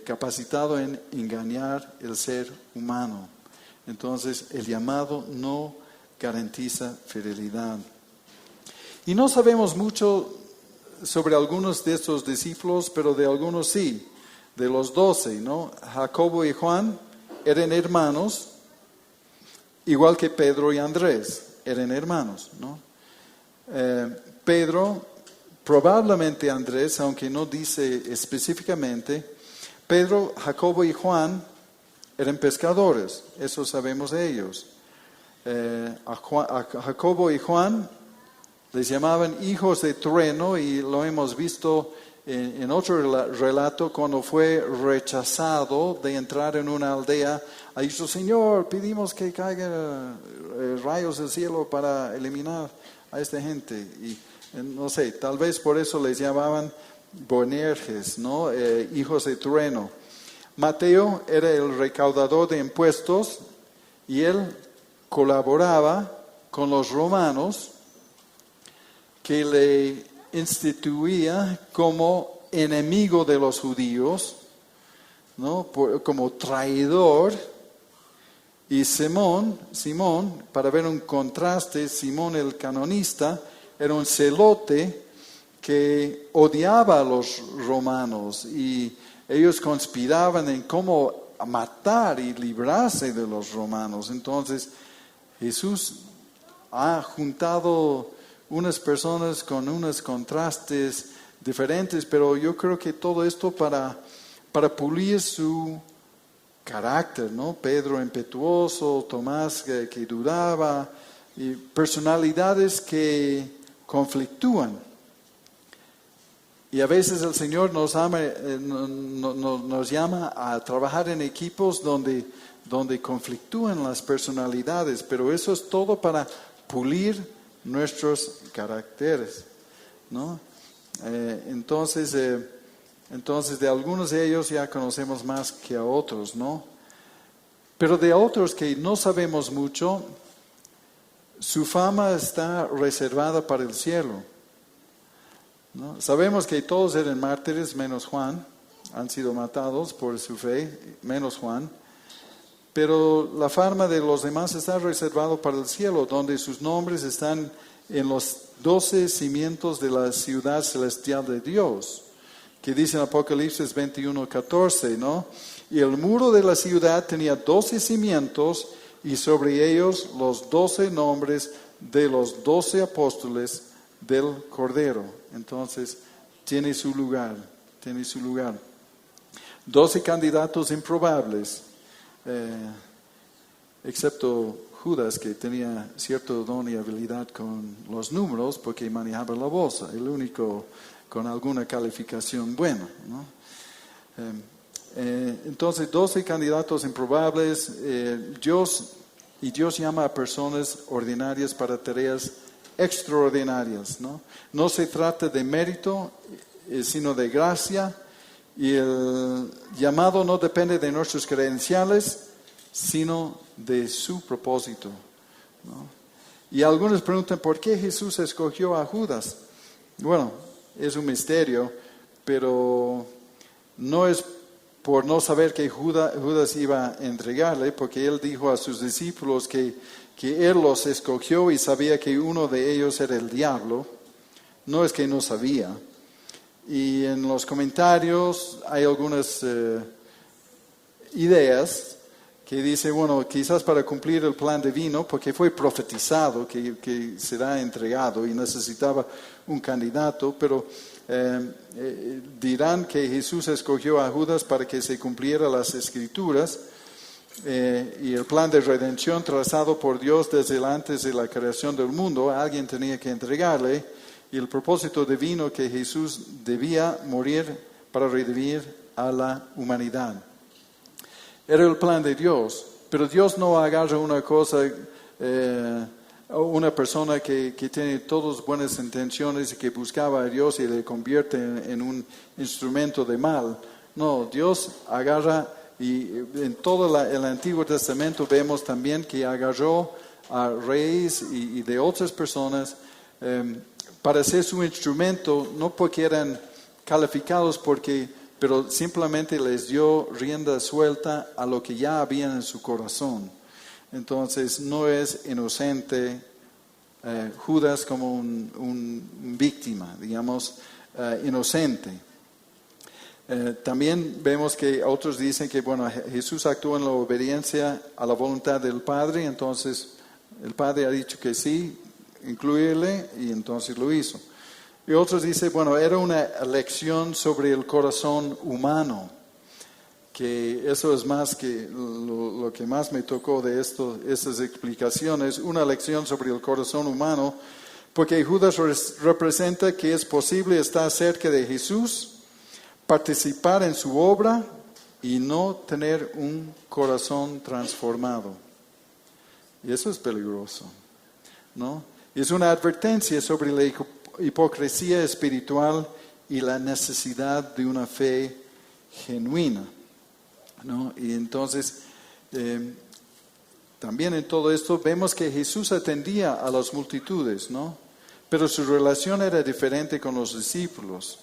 capacitado en engañar el ser humano. Entonces, el llamado no garantiza fidelidad. Y no sabemos mucho sobre algunos de estos discípulos, pero de algunos sí, de los 12, ¿no? Jacobo y Juan eran hermanos, igual que Pedro y Andrés, eran hermanos, ¿no? Pedro, probablemente Andrés, aunque no dice específicamente, Pedro, Jacobo y Juan eran pescadores, eso sabemos de ellos. A Jacobo y Juan les llamaban hijos de trueno y lo hemos visto en otro relato cuando fue rechazado de entrar en una aldea. Ha dicho, Señor, pedimos que caigan rayos del cielo para eliminar a esta gente. Y no sé, tal vez por eso les llamaban Boanerges, ¿no? Hijos de trueno. Mateo era el recaudador de impuestos y él colaboraba con los romanos que le instituía como enemigo de los judíos, ¿no? Como traidor. Y Simón, para ver un contraste, Simón el canonista era un celote que odiaba a los romanos y ellos conspiraban en cómo matar y librarse de los romanos. Entonces Jesús ha juntado unas personas con unos contrastes diferentes, pero yo creo que todo esto para pulir su carácter, ¿no? Pedro impetuoso, Tomás que dudaba, y personalidades que conflictúan. Y a veces el Señor nos llama a trabajar en equipos donde conflictúan las personalidades, pero eso es todo para pulir nuestros caracteres, ¿no? Entonces de algunos de ellos ya conocemos más que a otros, ¿no? Pero de otros que no sabemos mucho, su fama está reservada para el cielo, ¿no? Sabemos que todos eran mártires, menos Juan, han sido matados por su fe, menos Juan. Pero la fama de los demás está reservado para el cielo, donde sus nombres están en los 12 cimientos de la ciudad celestial de Dios, que dice en Apocalipsis 21:14, ¿no? Y el muro de la ciudad tenía 12 cimientos y sobre ellos los 12 nombres de los 12 apóstoles del Cordero. Entonces, tiene su lugar. 12 candidatos improbables. Excepto Judas, que tenía cierto don y habilidad con los números porque manejaba la bolsa, el único con alguna calificación buena, ¿no? Entonces 12 candidatos improbables. Dios llama a personas ordinarias para tareas extraordinarias, ¿no? No se trata de mérito, sino de gracia. Y el llamado no depende de nuestros credenciales, sino de su propósito, ¿no? Y algunos preguntan, ¿por qué Jesús escogió a Judas? Bueno, es un misterio, pero no es por no saber que Judas iba a entregarle, porque él dijo a sus discípulos que él los escogió y sabía que uno de ellos era el diablo. No es que no sabía. Y en los comentarios hay algunas ideas que dice, bueno, quizás para cumplir el plan divino, porque fue profetizado que será entregado y necesitaba un candidato, pero dirán que Jesús escogió a Judas para que se cumpliera las Escrituras y el plan de redención trazado por Dios desde antes de la creación del mundo. Alguien tenía que entregarle. Y el propósito divino que Jesús debía morir para redimir a la humanidad. Era el plan de Dios, pero Dios no agarra una persona que tiene todas buenas intenciones y que buscaba a Dios y le convierte en un instrumento de mal. No, Dios agarra, y en todo el Antiguo Testamento vemos también que agarró a reyes y de otras personas para ser su instrumento, no porque eran calificados, pero simplemente les dio rienda suelta a lo que ya había en su corazón. Entonces no es inocente Judas como un víctima, digamos, inocente. También vemos que otros dicen que Jesús actuó en la obediencia a la voluntad del Padre, entonces el Padre ha dicho que sí, incluirle, y entonces lo hizo. Y otros dicen, era una lección sobre el corazón humano, que eso es más que lo que más me tocó de estas explicaciones, una lección sobre el corazón humano, porque Judas representa que es posible estar cerca de Jesús, participar en su obra y no tener un corazón transformado. Y eso es peligroso, ¿no? Es una advertencia sobre la hipocresía espiritual y la necesidad de una fe genuina, ¿no? Y entonces, también en todo esto vemos que Jesús atendía a las multitudes, ¿no? Pero su relación era diferente con los discípulos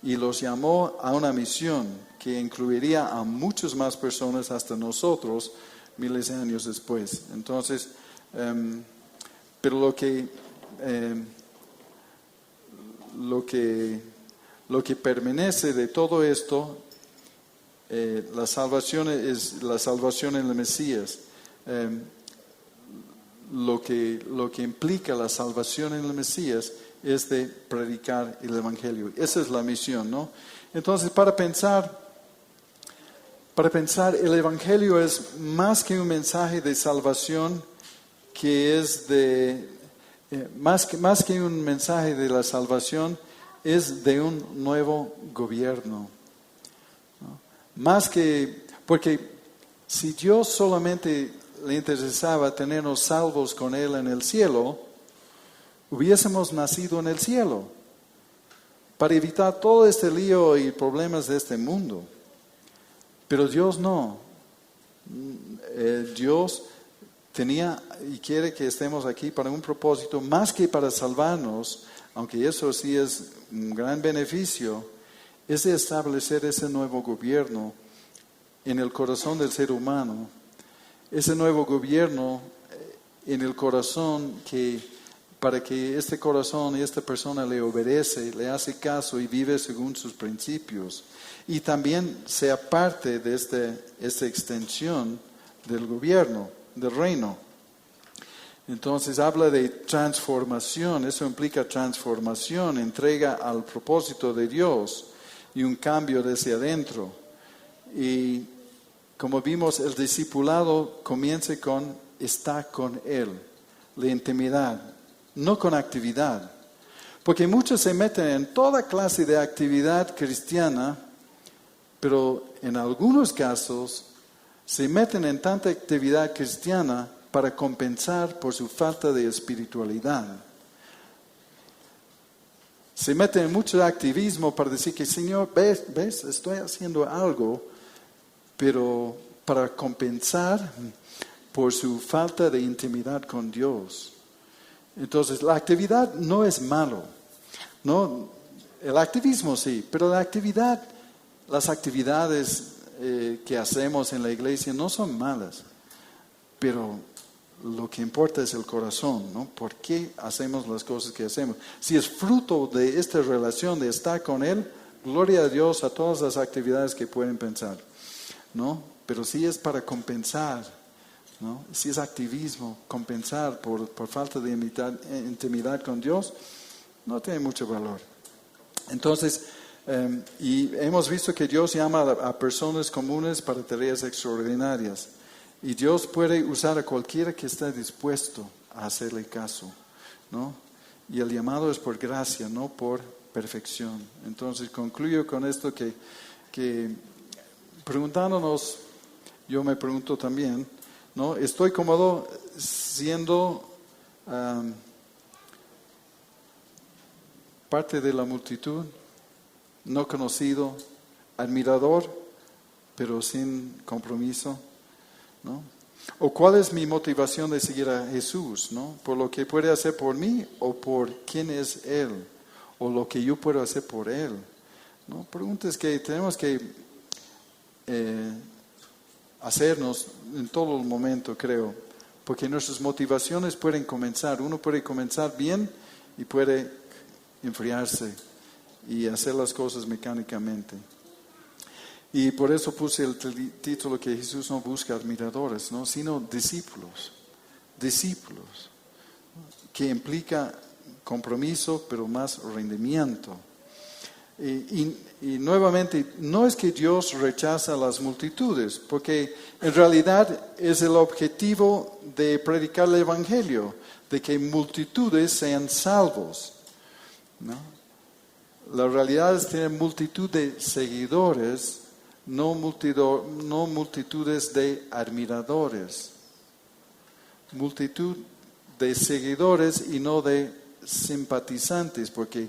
y los llamó a una misión que incluiría a muchas más personas hasta nosotros miles de años después. Entonces, pero lo que permanece de todo esto, la salvación es la salvación en el Mesías. Lo que implica la salvación en el Mesías es de predicar el Evangelio. Esa es la misión, ¿no? Entonces, para pensar, el Evangelio es más que un mensaje de salvación, que es más que un mensaje de la salvación, es de un nuevo gobierno, ¿no? Porque si Dios solamente le interesaba tenernos salvos con Él en el cielo, hubiésemos nacido en el cielo para evitar todo este lío y problemas de este mundo. Pero Dios no. Dios tenía y quiere que estemos aquí para un propósito más que para salvarnos, aunque eso sí es un gran beneficio, es de establecer ese nuevo gobierno en el corazón del ser humano. Ese nuevo gobierno en el corazón para que este corazón y esta persona le obedece, le hace caso y vive según sus principios. Y también sea parte de esta extensión del gobierno, del reino. Entonces habla de transformación, eso implica transformación, entrega al propósito de Dios y un cambio desde adentro. Y como vimos, el discipulado comienza con estar con Él, la intimidad, no con actividad. Porque muchos se meten en toda clase de actividad cristiana, pero en algunos casos se meten en tanta actividad cristiana para compensar por su falta de espiritualidad. Se meten en mucho activismo para decir que, Señor, ves, estoy haciendo algo, pero para compensar por su falta de intimidad con Dios. Entonces, la actividad no es malo, ¿no? El activismo sí, pero las actividades que hacemos en la iglesia no son malas, pero lo que importa es el corazón, ¿no? ¿Por qué hacemos las cosas que hacemos? Si es fruto de esta relación de estar con Él, gloria a Dios a todas las actividades que pueden pensar, ¿no? Pero si es para compensar, ¿no? Si es activismo, compensar por falta de intimidad con Dios, no tiene mucho valor. Entonces, y hemos visto que Dios llama a personas comunes para tareas extraordinarias. Y Dios puede usar a cualquiera que esté dispuesto a hacerle caso, ¿no? Y el llamado es por gracia, no por perfección. Entonces concluyo con esto que preguntándonos, yo me pregunto también, ¿no? ¿Estoy cómodo siendo parte de la multitud, no conocido, admirador, pero sin compromiso, ¿no? ¿O cuál es mi motivación de seguir a Jesús? ¿No? ¿Por lo que puede hacer por mí o por quién es Él? ¿O lo que yo puedo hacer por Él? ¿No? Preguntas que tenemos que hacernos en todo el momento, creo. Porque nuestras motivaciones pueden comenzar. Uno puede comenzar bien y puede enfriarse y hacer las cosas mecánicamente. Y por eso puse el título que Jesús no busca admiradores, ¿no? Sino discípulos. Discípulos. Que implica compromiso, pero más rendimiento. Y nuevamente, no es que Dios rechaza las multitudes, porque en realidad es el objetivo de predicar el Evangelio, de que multitudes sean salvos, ¿no? La realidad es tener multitud de seguidores, no multitudes de admiradores. Multitud de seguidores y no de simpatizantes, porque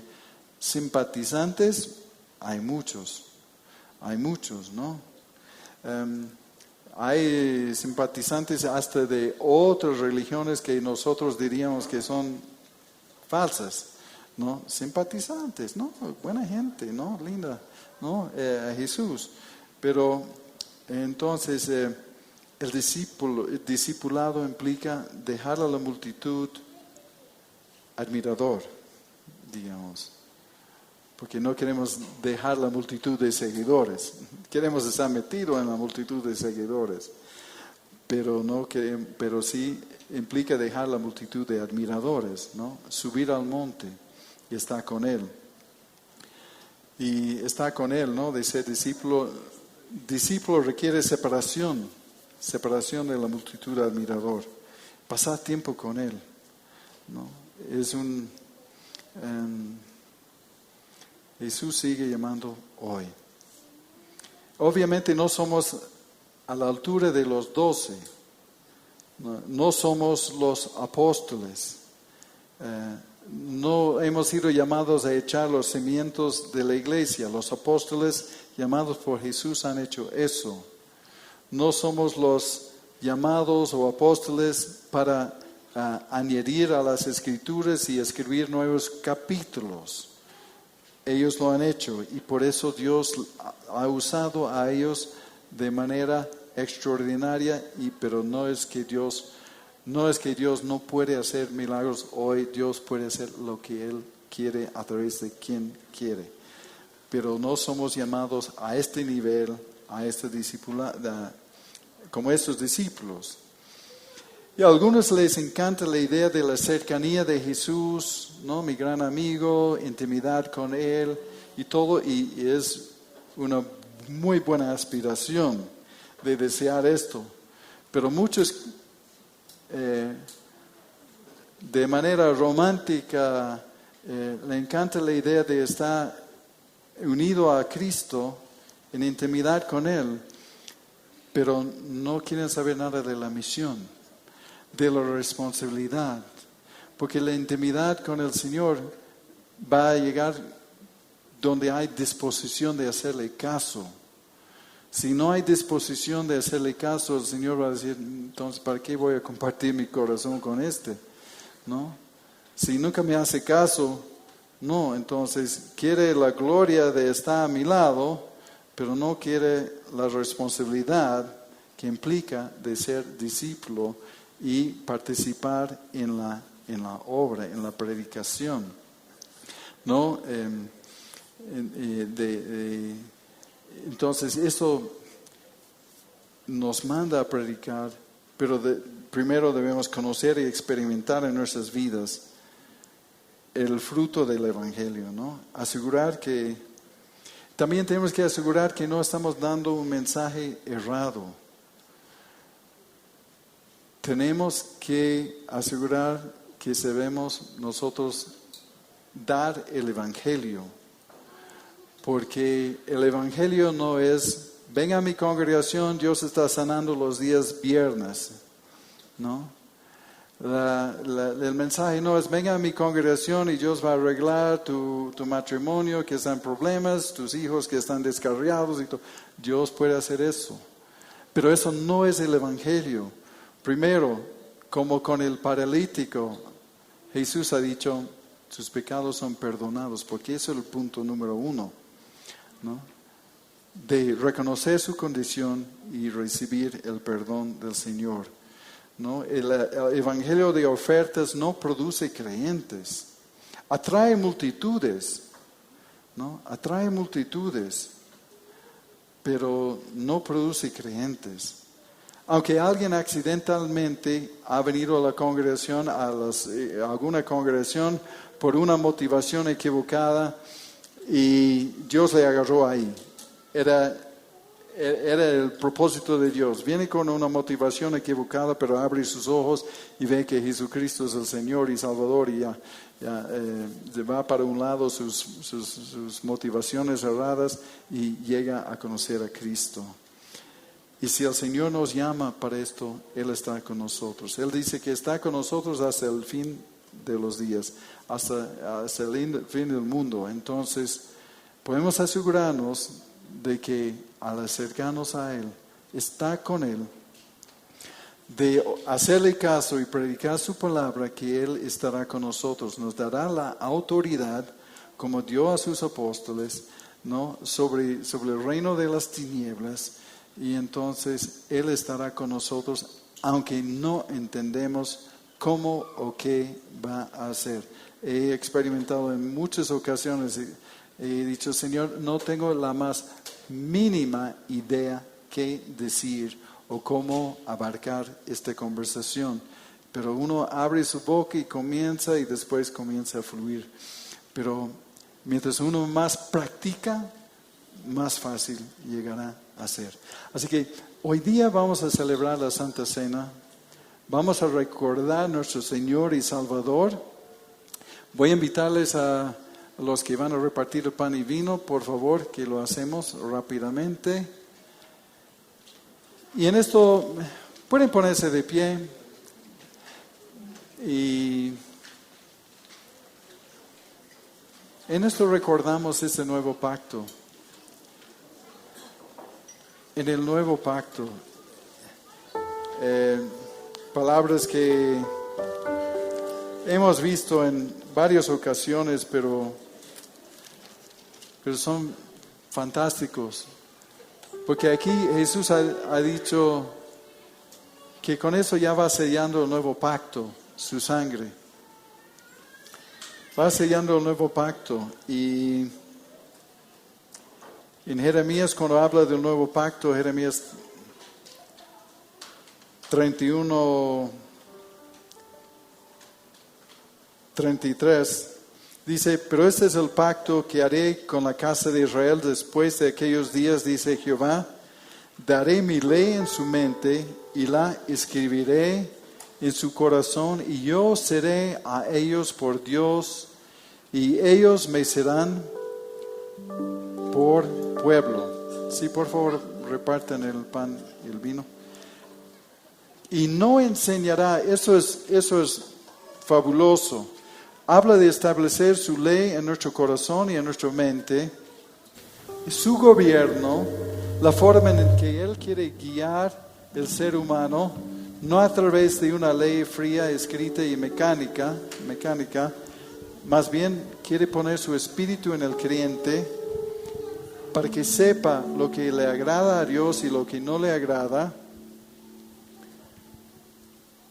simpatizantes hay muchos, ¿no? Hay simpatizantes hasta de otras religiones que nosotros diríamos que son falsas, ¿no? Simpatizantes, ¿no? Buena gente, ¿no? Linda, ¿no? Jesús. Pero entonces el discipulado implica dejar a la multitud admirador, digamos. Porque no queremos dejar la multitud de seguidores. Queremos estar metidos en la multitud de seguidores. Pero sí implica dejar la multitud de admiradores, ¿no? Subir al monte y estar con Él. Y estar con Él, ¿no? De ser discípulo. Discípulo requiere separación de la multitud de admirador. Pasar tiempo con Él, ¿no? Jesús sigue llamando hoy. Obviamente no somos a la altura de los 12. No somos los apóstoles. No hemos sido llamados a echar los cimientos de la iglesia. Los apóstoles llamados por Jesús han hecho eso. No somos los llamados o apóstoles para añadir a las escrituras y escribir nuevos capítulos. Ellos lo han hecho y por eso Dios ha usado a ellos de manera extraordinaria, pero no es que Dios no puede hacer milagros hoy. Dios puede hacer lo que Él quiere a través de quien quiere. Pero no somos llamados a este nivel, a este discipulado, como estos discípulos. Y a algunos les encanta la idea de la cercanía de Jesús, ¿no? Mi gran amigo, intimidad con Él y todo, y es una muy buena aspiración de desear esto. Pero muchos, de manera romántica, le encanta la idea de estar unido a Cristo en intimidad con Él, pero no quieren saber nada de la misión, de la responsabilidad, porque la intimidad con el Señor va a llegar donde hay disposición de hacerle caso. Si no hay disposición de hacerle caso, el Señor va a decir, entonces, ¿para qué voy a compartir mi corazón con este? ¿No? Si nunca me hace caso, no, entonces quiere la gloria de estar a mi lado, pero no quiere la responsabilidad que implica de ser discípulo y participar en la obra, en la predicación, ¿no? Entonces eso nos manda a predicar, pero primero debemos conocer y experimentar en nuestras vidas el fruto del Evangelio, ¿no? También tenemos que asegurar que no estamos dando un mensaje errado. Tenemos que asegurar que sabemos nosotros dar el Evangelio, porque el Evangelio no es, venga a mi congregación, Dios está sanando los días viernes, ¿no? El mensaje no es, venga a mi congregación y Dios va a arreglar tu matrimonio que está en problemas, tus hijos que están descarriados y todo. Dios puede hacer eso, pero eso no es el Evangelio. Primero, como con el paralítico, Jesús ha dicho, sus pecados son perdonados, porque eso es el punto número 1, ¿no? De reconocer su condición y recibir el perdón del Señor, ¿no? El evangelio de ofertas no produce creyentes, atrae multitudes, ¿no? Atrae multitudes, pero no produce creyentes. Aunque alguien accidentalmente ha venido a la congregación, a alguna congregación por una motivación equivocada y Dios le agarró ahí. Era el propósito de Dios. Viene con una motivación equivocada, pero abre sus ojos y ve que Jesucristo es el Señor y Salvador y se va para un lado sus motivaciones erradas y llega a conocer a Cristo. Y si el Señor nos llama para esto, Él está con nosotros. Él dice que está con nosotros hasta el fin de los días, hasta el fin del mundo. Entonces, podemos asegurarnos de que al acercarnos a Él, está con Él, de hacerle caso y predicar su palabra, que Él estará con nosotros. Nos dará la autoridad, como dio a sus apóstoles, ¿no? sobre el reino de las tinieblas. Y entonces Él estará con nosotros, aunque no entendemos cómo o qué va a hacer. He experimentado en muchas ocasiones, he dicho, Señor, no tengo la más mínima idea qué decir o cómo abarcar esta conversación. Pero uno abre su boca y después comienza a fluir. Pero mientras uno más practica, más fácil llegará a ser. Así que hoy día vamos a celebrar la Santa Cena. Vamos a recordar a nuestro Señor y Salvador. Voy a invitarles a los que van a repartir el pan y vino, por favor, que lo hacemos rápidamente. Y en esto pueden ponerse de pie. Y en esto recordamos este nuevo pacto. En el nuevo pacto, palabras que hemos visto en varias ocasiones, pero son fantásticos. Porque aquí Jesús ha dicho que con eso ya va sellando el nuevo pacto, su sangre. Va sellando el nuevo pacto. Y en Jeremías, cuando habla del nuevo pacto, Jeremías 31:33, dice, pero este es el pacto que haré con la casa de Israel después de aquellos días, dice Jehová, daré mi ley en su mente y la escribiré en su corazón, y yo seré a ellos por Dios, y ellos me serán por pueblo. Sí, por favor, repartan el pan y el vino. Y no enseñará, eso es fabuloso. Habla de establecer su ley en nuestro corazón y en nuestra mente. Su gobierno, la forma en que Él quiere guiar el ser humano, no a través de una ley fría, escrita y mecánica, más bien quiere poner su espíritu en el creyente para que sepa lo que le agrada a Dios y lo que no le agrada.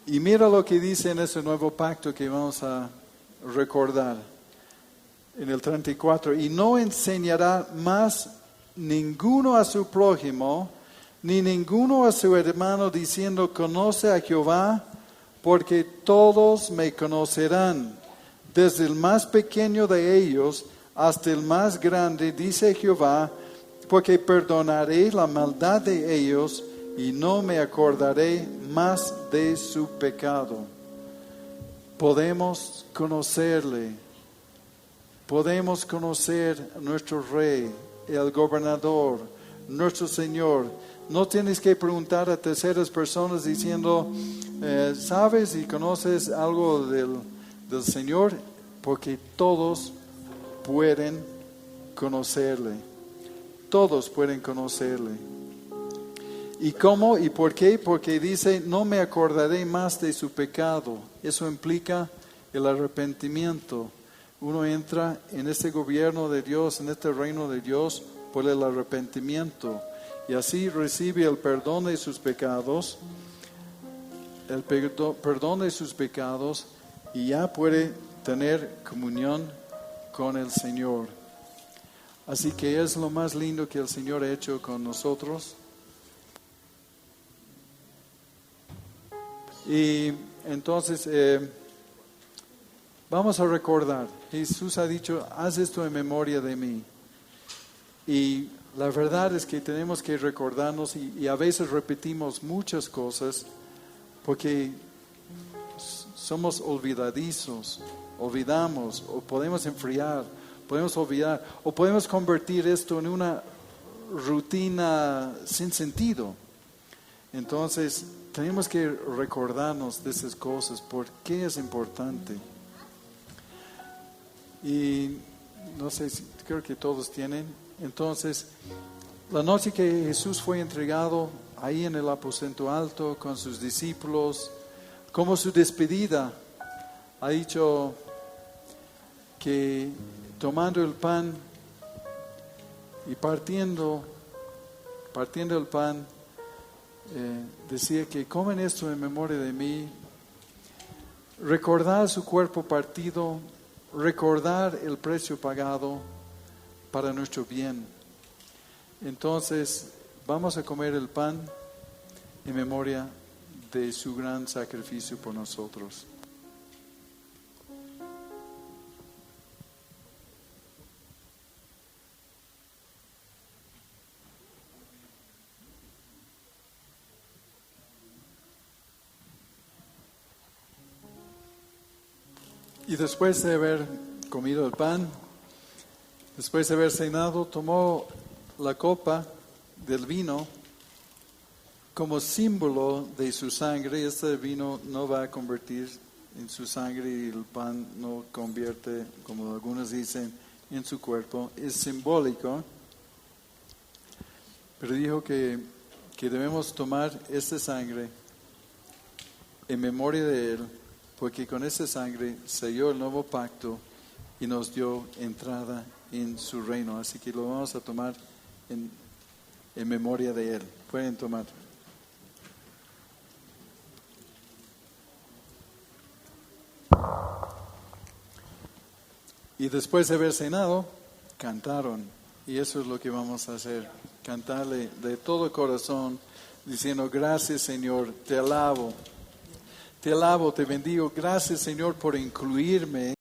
Y mira lo que dice en ese nuevo pacto que vamos a recordar en el 34. Y no enseñará más ninguno a su prójimo, ni ninguno a su hermano, diciendo, conoce a Jehová, porque todos me conocerán, desde el más pequeño de ellos hasta el más grande, dice Jehová, porque perdonaré la maldad de ellos y no me acordaré más de su pecado. Podemos conocerle, podemos conocer a nuestro Rey, el Gobernador, nuestro Señor. No tienes que preguntar a terceras personas diciendo, ¿sabes y conoces algo del Señor? Porque todos pueden conocerle. Todos pueden conocerle. ¿Y cómo? ¿Y por qué? Porque dice, no me acordaré más de su pecado. Eso implica el arrepentimiento. Uno entra en este gobierno de Dios, en este reino de Dios, por el arrepentimiento. Y así recibe el perdón de sus pecados, perdón de sus pecados, y ya puede tener comunión con el Señor. Así que es lo más lindo que el Señor ha hecho con nosotros. Y entonces vamos a recordar. Jesús ha dicho, haz esto en memoria de mí. Y la verdad es que tenemos que recordarnos y a veces repetimos muchas cosas porque somos olvidadizos, olvidamos o podemos enfriar, podemos olvidar o podemos convertir esto en una rutina sin sentido. Entonces tenemos que recordarnos de esas cosas, por qué es importante. Y no sé, creo que todos tienen. Entonces, la noche que Jesús fue entregado ahí en el aposento alto con sus discípulos, como su despedida, ha dicho que tomando el pan y partiendo el pan, decía que comen esto en memoria de mí, recordar su cuerpo partido, recordar el precio pagado para nuestro bien. Entonces, vamos a comer el pan en memoria de su gran sacrificio por nosotros. Y después de haber comido el pan, después de haber cenado, tomó la copa del vino como símbolo de su sangre. Este vino no va a convertir en su sangre y el pan no convierte, como algunos dicen, en su cuerpo. Es simbólico, pero dijo que debemos tomar esta sangre en memoria de Él, porque con esa sangre selló el nuevo pacto y nos dio entrada en su reino. Así que lo vamos a tomar en memoria de Él. Pueden tomar. Y después de haber cenado, cantaron. Y eso es lo que vamos a hacer. Cantarle de todo corazón, diciendo, gracias Señor, te alabo, te bendigo. Gracias Señor por incluirme